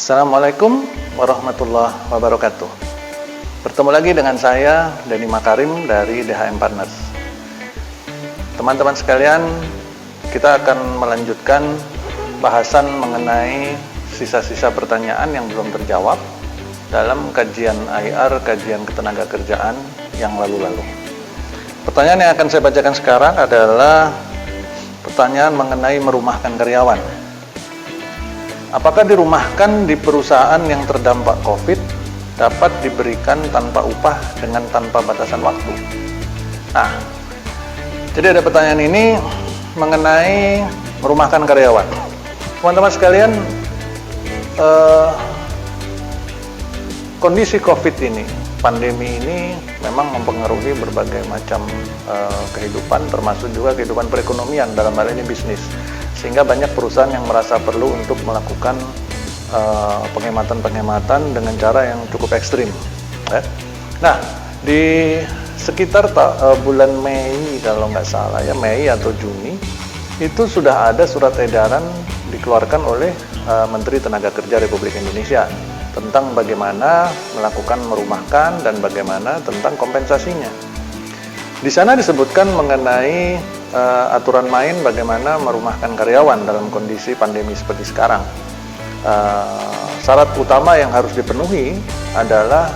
Assalamualaikum warahmatullahi wabarakatuh. Bertemu lagi dengan saya, Denny Makarim dari DHM Partners. Teman-teman sekalian, kita akan melanjutkan bahasan mengenai sisa-sisa pertanyaan yang belum terjawab dalam kajian IR, kajian ketenagakerjaan yang lalu-lalu. Pertanyaan yang akan saya bacakan sekarang adalah pertanyaan mengenai merumahkan karyawan. Apakah dirumahkan di perusahaan yang terdampak COVID dapat diberikan tanpa upah dengan tanpa batasan waktu? Nah, jadi ada pertanyaan ini mengenai merumahkan karyawan. Teman-teman sekalian, kondisi COVID ini, pandemi ini memang mempengaruhi berbagai macam kehidupan, termasuk juga kehidupan perekonomian, dalam hal ini bisnis. Sehingga banyak perusahaan yang merasa perlu untuk melakukan penghematan-penghematan dengan cara yang cukup ekstrim. Ya. Nah, di sekitar bulan Mei, kalau nggak salah ya, Mei atau Juni, itu sudah ada surat edaran dikeluarkan oleh Menteri Tenaga Kerja Republik Indonesia tentang bagaimana melakukan merumahkan dan bagaimana tentang kompensasinya. Di sana disebutkan mengenai aturan main bagaimana merumahkan karyawan dalam kondisi pandemi seperti sekarang. Syarat utama yang harus dipenuhi adalah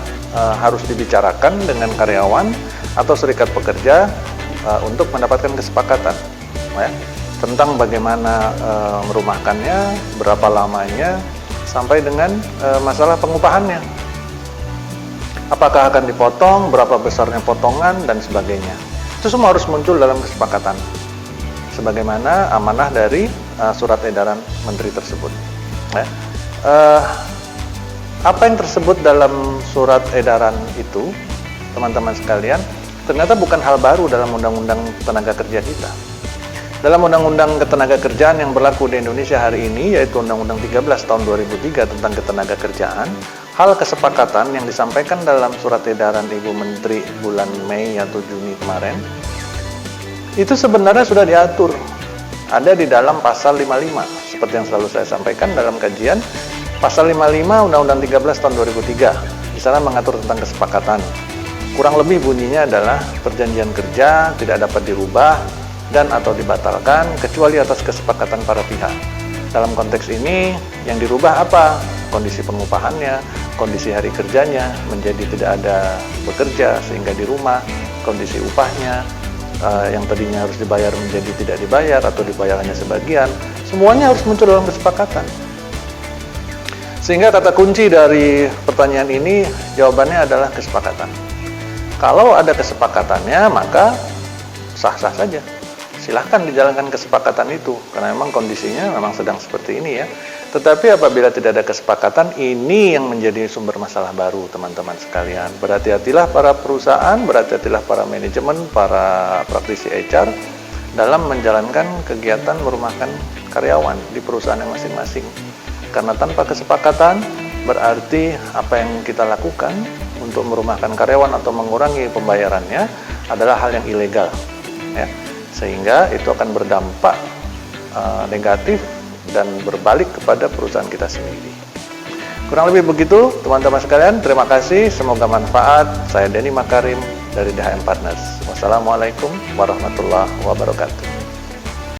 harus dibicarakan dengan karyawan atau serikat pekerja untuk mendapatkan kesepakatan ya, tentang bagaimana merumahkannya, berapa lamanya, sampai dengan masalah pengupahannya. Apakah akan dipotong, berapa besarnya potongan, dan sebagainya. Itu semua harus muncul dalam kesepakatan sebagaimana amanah dari surat edaran menteri tersebut ya. Apa yang tersebut dalam surat edaran itu, teman-teman sekalian, ternyata bukan hal baru dalam undang-undang tenaga kerja kita. Dalam undang-undang ketenagakerjaan yang berlaku di Indonesia hari ini, yaitu Undang-Undang 13 tahun 2003 tentang ketenagakerjaan, hal kesepakatan yang disampaikan dalam surat edaran Ibu Menteri bulan Mei atau Juni kemarin, itu sebenarnya sudah diatur. Ada di dalam pasal 55, seperti yang selalu saya sampaikan dalam kajian, pasal 55 Undang-Undang 13 tahun 2003, di sana mengatur tentang kesepakatan. Kurang lebih bunyinya adalah perjanjian kerja tidak dapat dirubah dan atau dibatalkan kecuali atas kesepakatan para pihak. Dalam konteks ini, yang dirubah apa? Kondisi pengupahannya, kondisi hari kerjanya menjadi tidak ada bekerja sehingga di rumah, kondisi upahnya yang tadinya harus dibayar menjadi tidak dibayar atau dibayar hanya sebagian, semuanya harus muncul dalam kesepakatan. Sehingga kata kunci dari pertanyaan ini jawabannya adalah kesepakatan. Kalau ada kesepakatannya, maka sah-sah saja. Silahkan dijalankan kesepakatan itu, karena memang kondisinya memang sedang seperti ini ya. Tetapi apabila tidak ada kesepakatan, ini yang menjadi sumber masalah baru, teman-teman sekalian. Berhati-hatilah para perusahaan, berhati-hatilah para manajemen, para praktisi HR dalam menjalankan kegiatan merumahkan karyawan di perusahaan yang masing-masing. Karena tanpa kesepakatan, berarti apa yang kita lakukan untuk merumahkan karyawan atau mengurangi pembayarannya adalah hal yang ilegal ya. Sehingga itu akan berdampak negatif dan berbalik kepada perusahaan kita sendiri. Kurang lebih begitu, teman-teman sekalian. Terima kasih, semoga manfaat. Saya Denny Makarim dari DHM Partners. Wassalamualaikum warahmatullahi wabarakatuh.